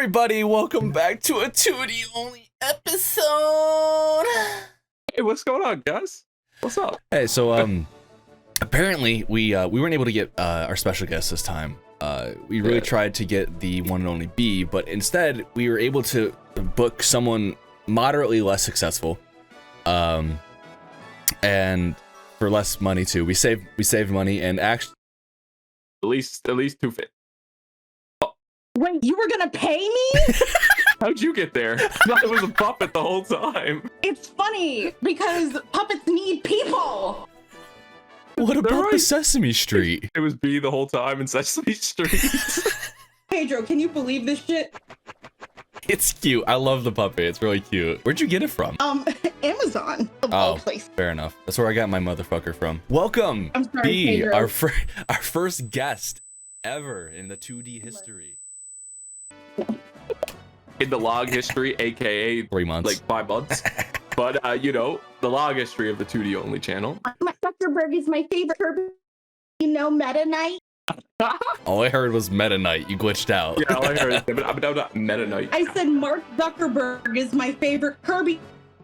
everybody, welcome back to a 2D only episode. Hey, what's going on, guys? What's up? Hey, so apparently we weren't able to get our special guest this time. We really tried to get the one and only B, but instead we were able to book someone moderately less successful, and for less money too. We saved money and actually At least 250. Wait, you were gonna pay me? How'd you get there? It was a puppet the whole time. It's funny because puppets need people. what about right. the Sesame Street? It was B the whole time in Sesame Street. Pedro, can you believe this shit? It's cute. I love the puppet. It's really cute. Where'd you get it from? Amazon of all Oh, places. fair enough. That's where I got my motherfucker from. Welcome, I'm sorry, B, Pedro. our first guest ever in the 2D history. In the log history, aka 3 months. like 5 months. But you know, the log history of the 2D only channel. Zuckerberg is my favorite Kirby. You know Meta Knight? All I heard was Meta Knight. You glitched out. Yeah, all I heard is not Meta Knight. I said Mark Zuckerberg is my favorite Kirby.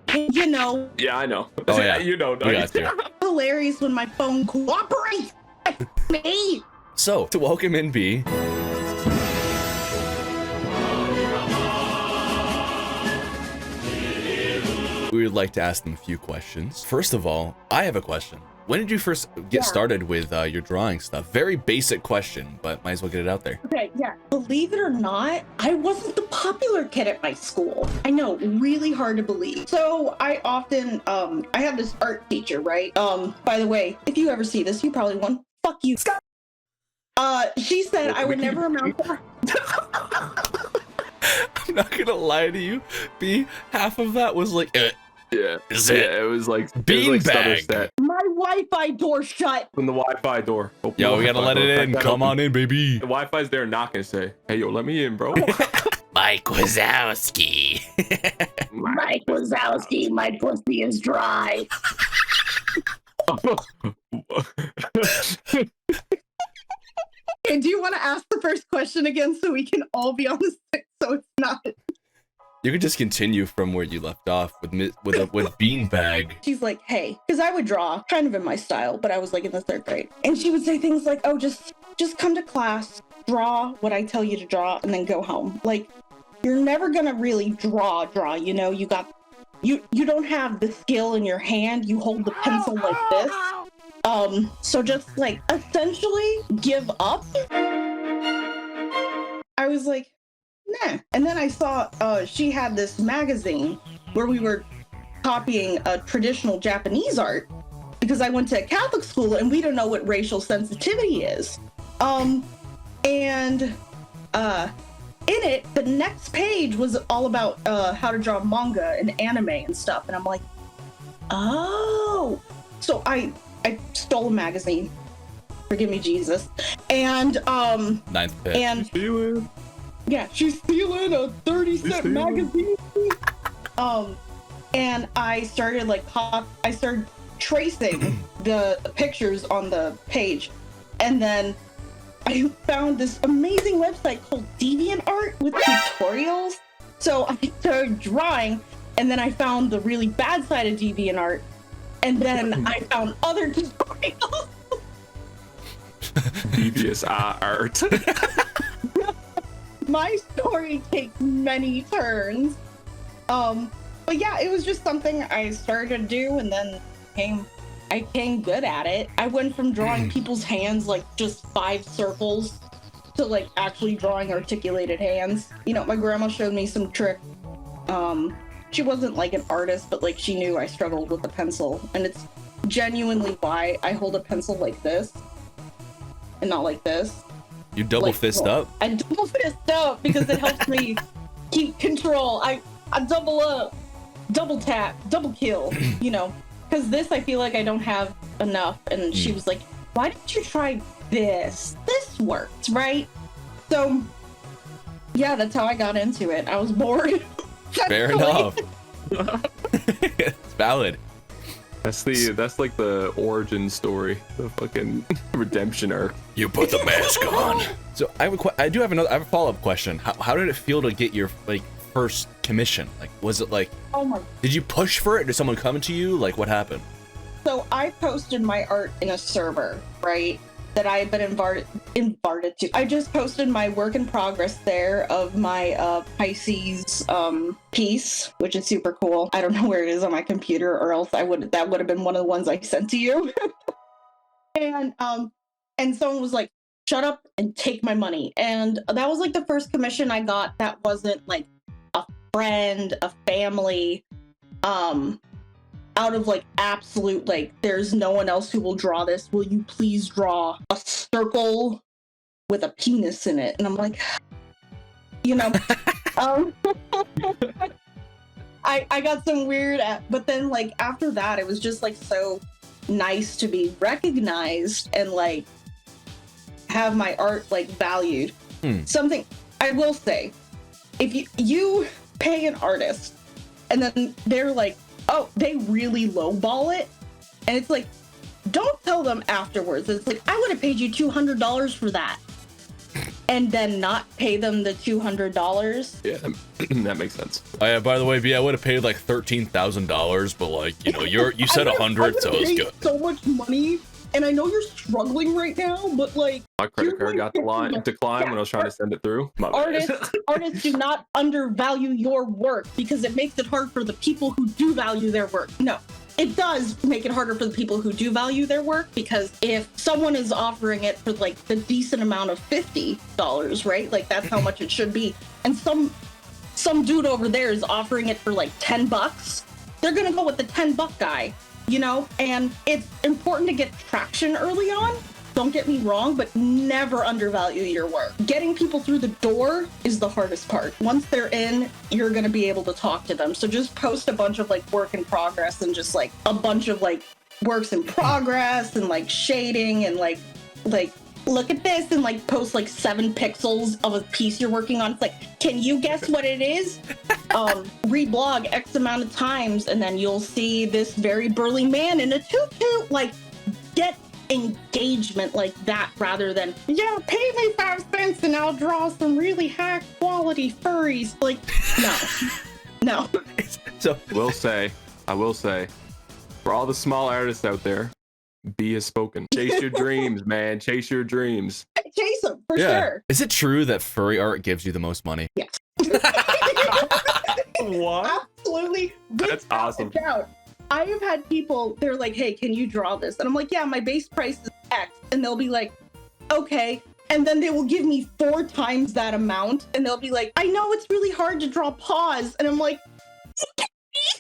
And you know, Yeah, I know. Oh, yeah. You know, We got you. hilarious when my phone cooperates with me. So, to welcome in B. We would like to ask them a few questions. First of all, I have a question. When did you first get started with your drawing stuff? Very basic question, but might as well get it out there. Okay, yeah. Believe it or not, I wasn't the popular kid at my school. I know, really hard to believe. So I often, I have this art teacher, right? By the way, if you ever see this, you probably won't. Fuck you. She said I would never amount to her. I'm not gonna lie to you, B. Half of that was like, Yeah. Is Yeah, it it was like beanbag? stutter step. My Wi-Fi door shut. From the Wi-Fi door. Open Yo, the we gotta Wi-Fi let door. it Crack in. that Come open. on in, baby. The Wi-Fi's there knocking, say, "Hey, yo, let me in, bro." Mike Wazowski. Mike Wazowski, my pussy is dry. Okay, do you want to ask the first question again so we can all be on the stick so it's not... You could just continue from where you left off with beanbag. She's like, hey, because I would draw kind of in my style, but I was like in the 3rd grade. And she would say things like, oh, just come to class, draw what I tell you to draw, and then go home. Like, you're never gonna really draw, you know, you don't have the skill in your hand, you hold the pencil like this. So just like essentially give up. I was like, nah. And then I saw she had this magazine where we were copying a traditional Japanese art because I went to a Catholic school and we don't know what racial sensitivity is. In it, the next page was all about how to draw manga and anime and stuff. And I'm like, oh. So I stole a magazine. Forgive me, Jesus. And 9th pit. and Stealing. yeah, she's stealing a 30-cent magazine. And I started I started tracing the pictures on the page, and then I found this amazing website called DeviantArt with tutorials. So I started drawing, and then I found the really bad side of DeviantArt, and then I found other tutorials. Devious art. My story takes many turns. But yeah, it was just something I started to do, and then I came good at it. I went from drawing people's hands like just 5 circles to like actually drawing articulated hands. You know, my grandma showed me some trick. She wasn't like an artist, but like she knew I struggled with the pencil, and it's genuinely why I hold a pencil like this and not like this. You double fist up? I double fist up because it helps me keep control. I double up, double tap, double kill, you know, because this I feel like I don't have enough. And she was like, why didn't you try this? This works, right? So yeah, that's how I got into it. I was bored. Fair enough. It's valid. That's like the origin story, the fucking redemption arc. You put the mask on. So I have a follow-up question. How did it feel to get your like first commission? Like, was it like, Oh my. did you push for it? Did someone come to you? Like, what happened? So I posted my art in a server, right? That I had been invited to. I just posted my work in progress there of my Pisces piece, which is super cool. I don't know where it is on my computer, or else that would have been one of the ones I sent to you. And someone was like, "Shut up and take my money." And that was like the first commission I got that wasn't like a friend, a family, out of like absolute, like, there's no one else who will draw this. Will you please draw a circle with a penis in it? And I'm like, you know, I got some weird, but then like after that, it was just like so nice to be recognized and like have my art like valued. Something I will say, if you pay an artist and then they're like, oh, they really lowball it, and it's like, don't tell them afterwards. It's like, I would have paid you $200 for that, and then not pay them the $200. Yeah, that makes sense. Oh yeah, by the way, I would have paid like $13,000, but like, you know, you said 100, so it's good. So much money, and I know you're struggling right now, but like, My credit card got declined when I was trying to send it through. My bad. Artists do not undervalue your work because it makes it hard for the people who do value their work. No, it does make it harder for the people who do value their work, because if someone is offering it for like the decent amount of $50, right? Like that's how much it should be. And some dude over there is offering it for like $10. They're gonna go with the $10 guy, you know? And it's important to get traction early on. Don't get me wrong, but never undervalue your work. Getting people through the door is the hardest part. Once they're in, you're gonna be able to talk to them. So just post a bunch of like work in progress and just like a bunch of like works in progress and like shading and like look at this, and like post like 7 pixels of a piece you're working on. It's like, can you guess what it is? Reblog X amount of times and then you'll see this very burly man in a tutu. Like, get engagement like that rather than, yeah, pay me 5 cents and I'll draw some really high quality furries. Like, no. So I will say, for all the small artists out there, be as spoken. Chase your dreams, man. Chase your dreams. Chase them for sure. Is it true that furry art gives you the most money? Yes. What? Absolutely. That's awesome. I have had people, they're like, hey, can you draw this? And I'm like, yeah, my base price is X. And they'll be like, okay. And then they will give me 4 times that amount. And they'll be like, I know it's really hard to draw paws. And I'm like,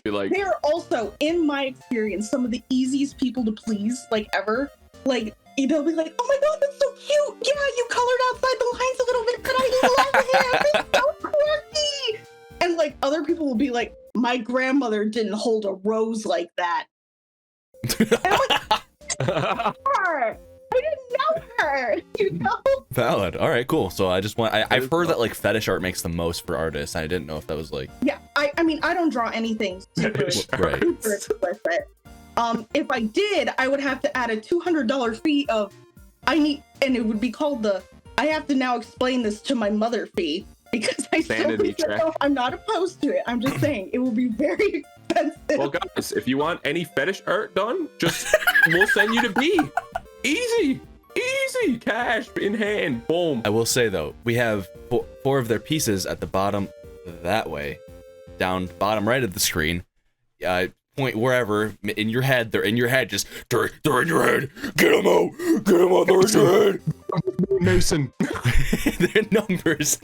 they're also, in my experience, some of the easiest people to please, like, ever. Like, they'll be like, oh my God, that's so cute. Yeah, you colored outside the lines a little bit, but I love him. It's so quirky. And like, other people will be like, my grandmother didn't hold a rose like that. And I'm like, I didn't know her, you know? Valid. All right, cool. So I've heard that like fetish art makes the most for artists. I didn't know if that was like. Yeah, I mean, I don't draw anything super explicit. If I did, I would have to add a $200 fee of, and it would be called I have to now explain this to my mother fee. Because I'm not opposed to it. I'm just saying it will be very expensive. Well, guys, if you want any fetish art done, we'll send you to B. Easy, cash in hand, boom. I will say though, we have 4 of their pieces at the bottom that way, down bottom right of the screen. Point wherever in your head. They're in your head. Just they're in your head. Get them out. They're in your head. Mason. They're numbers.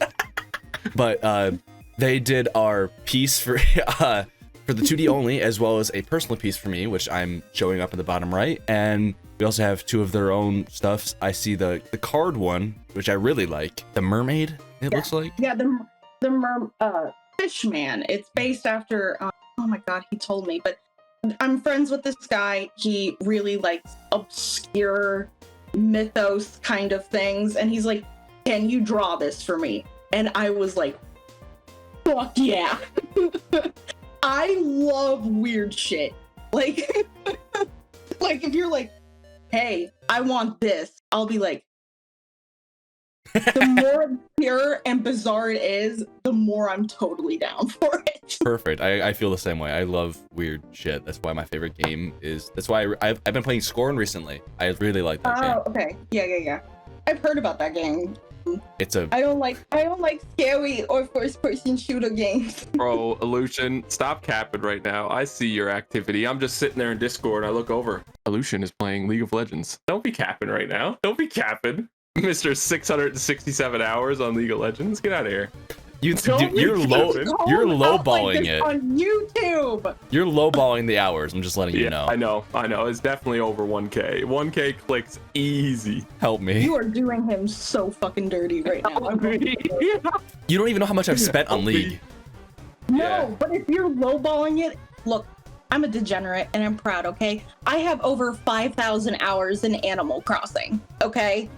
But they did our piece for the 2D only, as well as a personal piece for me, which I'm showing up in the bottom right. And we also have 2 of their own stuffs. I see the card one, which I really like. The mermaid, looks like. Yeah, the fish man. It's based after. Oh my God, he told me, but I'm friends with this guy. He really likes obscure mythos kind of things, and he's like, "Can you draw this for me?" And I was like, fuck yeah. I love weird shit. Like, Like, if you're like, hey, I want this, I'll be like, the more pure and bizarre it is, the more I'm totally down for it. Perfect. I feel the same way. I love weird shit. That's why my favorite game is. That's why I've been playing Scorn recently. I really like that game. Oh, okay. Yeah. I've heard about that game. It's a. I don't like scary or first-person shooter games. Bro, Alucian, stop capping right now. I see your activity. I'm just sitting there in Discord. I look over. Alucian is playing League of Legends. Don't be capping right now. Don't be capping. Mr. 667 hours on League of Legends. Get out of here. You're lowballing it on YouTube. You're lowballing the hours. I'm just letting you know. I know. It's definitely over 1K. 1K clicks easy. Help me. You are doing him so fucking dirty right now. You don't even know how much I've spent on League. No, but if you're lowballing it, look, I'm a degenerate and I'm proud, okay? I have over 5,000 hours in Animal Crossing, okay?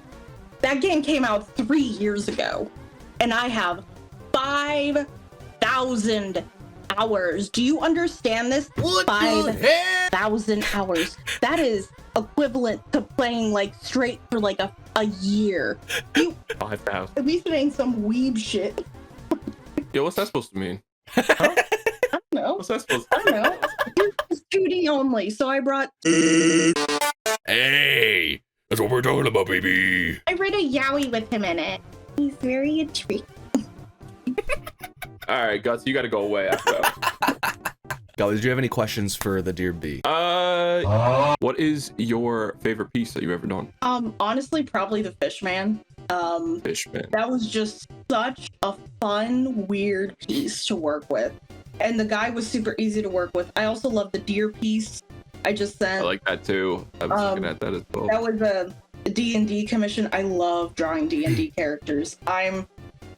That game came out 3 years ago, and I have 5,000 hours. Do you understand this? 5,000 hours. That is equivalent to playing like straight for like a year. 5,000. At least it ain't some weeb shit. Yo, what's that supposed to mean? I don't know. What's that supposed to I don't know. It's 2D only, so I brought. Hey, that's what we're talking about, baby. I read a yaoi with him in it. He's very intrigued. All right, Guts, you got to go away after that. Gawa, did you have any questions for the dear bee? What is your favorite piece that you've ever done? Honestly, probably the Fishman. Fishman. That was just such a fun, weird piece to work with. And the guy was super easy to work with. I also love the deer piece I just sent. I like that too. I was looking at that as well. That was a D&D commission. I love drawing D&D characters. I'm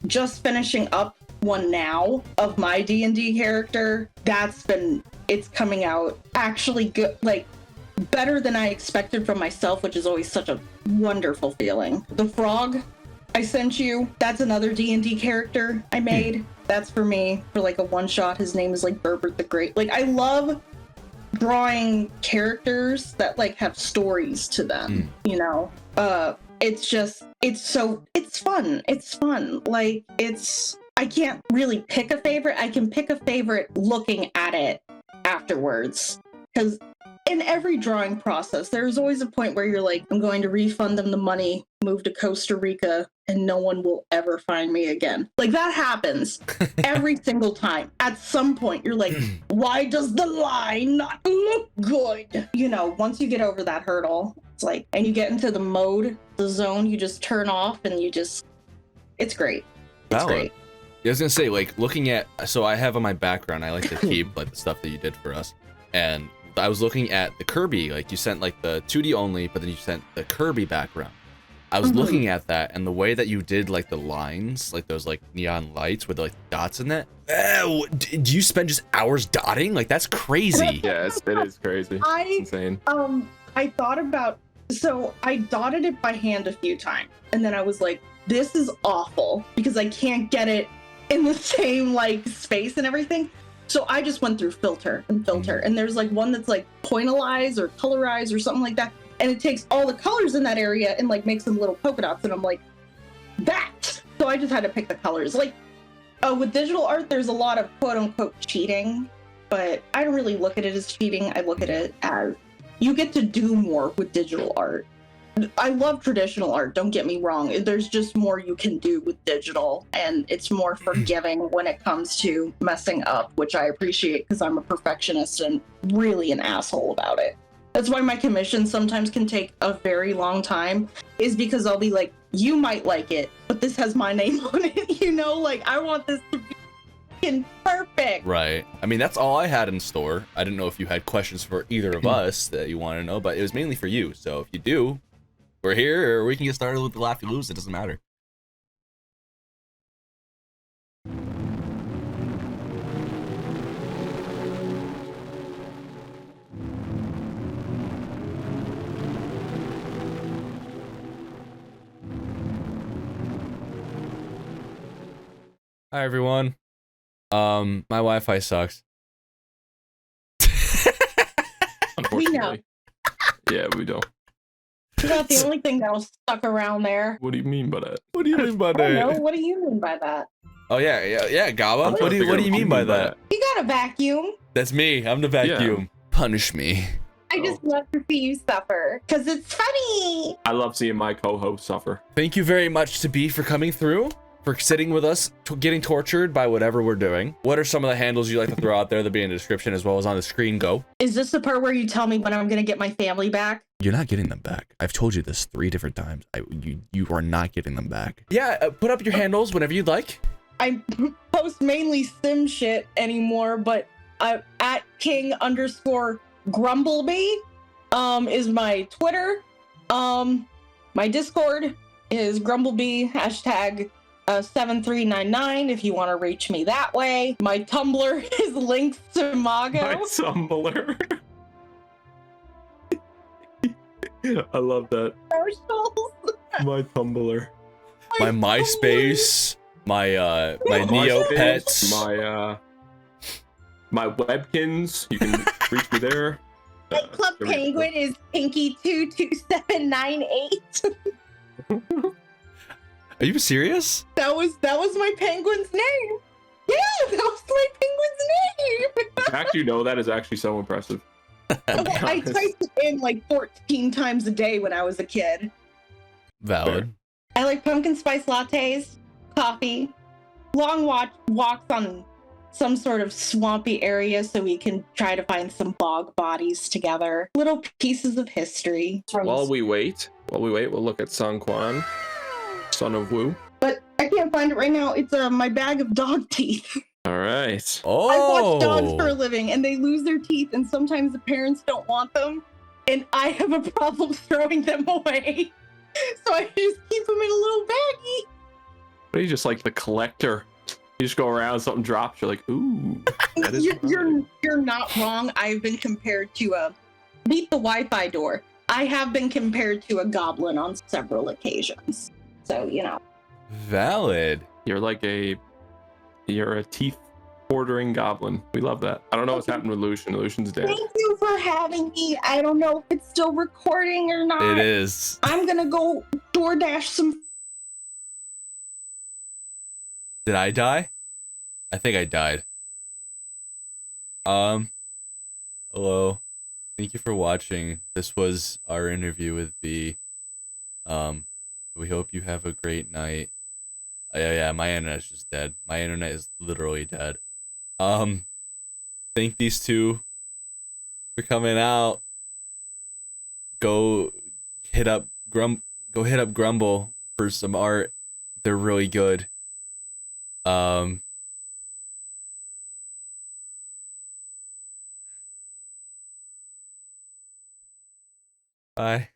just finishing up one now of my D&D character. It's coming out actually good, like better than I expected from myself, which is always such a wonderful feeling. The frog I sent you, that's another D&D character I made. That's for me, for like a one-shot. His name is like Berbert the Great. Like, I love drawing characters that like have stories to them, you know? It's fun. It's fun. Like, I can't really pick a favorite. I can pick a favorite looking at it afterwards. Because in every drawing process, there's always a point where you're like, I'm going to refund them the money, move to Costa Rica, and no one will ever find me again. Like, that happens every single time. At some point, you're like, why does the line not look good? You know, once you get over that hurdle, it's like, and you get into the zone, you just turn off and it's great. It's great. I was gonna say, like, looking at, so I have on my background, I like to keep like the stuff that you did for us, and I was looking at the Kirby, like you sent like the 2D only, but then you sent the Kirby background. I was looking at that, and the way that you did like the lines, like those like neon lights with like dots in that. Do you spend just hours dotting? Like, that's crazy. Yes, it is crazy. It's insane. I thought about, so I dotted it by hand a few times, and then I was like, this is awful because I can't get it in the same like space and everything. So I just went through filter, and there's like one that's like pointilize or colorize or something like that, and it takes all the colors in that area and like makes them little polka dots, and I'm like, that. So I just had to pick the colors. Like, with digital art, there's a lot of quote unquote cheating, but I don't really look at it as cheating. I look at it as you get to do more with digital art. I love traditional art, don't get me wrong. There's just more you can do with digital, and it's more forgiving when it comes to messing up, which I appreciate because I'm a perfectionist and really an asshole about it. That's why my commissions sometimes can take a very long time, is because I'll be like, you might like it, but this has my name on it, you know? Like, I want this to be fucking perfect. Right. I mean, that's all I had in store. I didn't know if you had questions for either of us that you want to know, but it was mainly for you. So if you do, we're here, or we can get started with the Laugh You Lose. It doesn't matter. Hi, everyone. My Wi-Fi sucks. Unfortunately. Yeah, we don't. You're not the only thing that'll stuck around there. What do you mean by that? What do you mean by I don't know. that? What do you mean by that? Oh yeah, Gawa. I'm What trying do to you figure out mean by that? You got a vacuum. That's me. I'm the vacuum. Punish me. I just love to see you suffer because it's funny. I love seeing my co-host suffer. Thank you very much to B for coming through, for sitting with us, getting tortured by whatever we're doing. What are some of the handles you like to throw out there? They'll be in the description as well as on the screen. Go. Is this the part where you tell me when I'm gonna get my family back? You're not getting them back. I've told you this 3 different times. You are not getting them back. Yeah, put up your handles whenever you'd like. I post mainly sim shit anymore, but at king_Grumblebee is my Twitter. My Discord is Grumblebee #7399 if you want to reach me that way. My Tumblr is links to Mago. My Tumblr. I love that. Socials. My Tumblr. My MySpace. My Neopets. My Webkins. You can reach me there. My Club Penguin is Pinky22798. Are you serious? That was my penguin's name. Yeah, that was my penguin's name. The fact you know that is actually so impressive. I typed it in like 14 times a day when I was a kid. Valid. I like pumpkin spice lattes, coffee, long walks on some sort of swampy area so we can try to find some bog bodies together. Little pieces of history. While we wait, we'll look at San Quan, Son of Wu. But I can't find it right now. It's my bag of dog teeth. All right. Oh. I watch dogs for a living and they lose their teeth and sometimes the parents don't want them. And I have a problem throwing them away. So I just keep them in a little baggie. But you just like the collector. You just go around, something drops, you're like, ooh. That is You're not wrong. I've been compared to beat the Wi-Fi door. I have been compared to a goblin on several occasions. So, you know. Valid. You're a teeth ordering goblin. We love that. I don't know what's happened with Lucian. Lucian's dead. Thank you for having me. I don't know if it's still recording or not. It is. I'm gonna go DoorDash some. Did I die? I think I died. Hello. Thank you for watching. This was our interview with B. We hope you have a great night. Yeah, my internet's just dead. My internet is literally dead. Thank these two for coming out. Go hit up Grumble for some art. They're really good. Bye.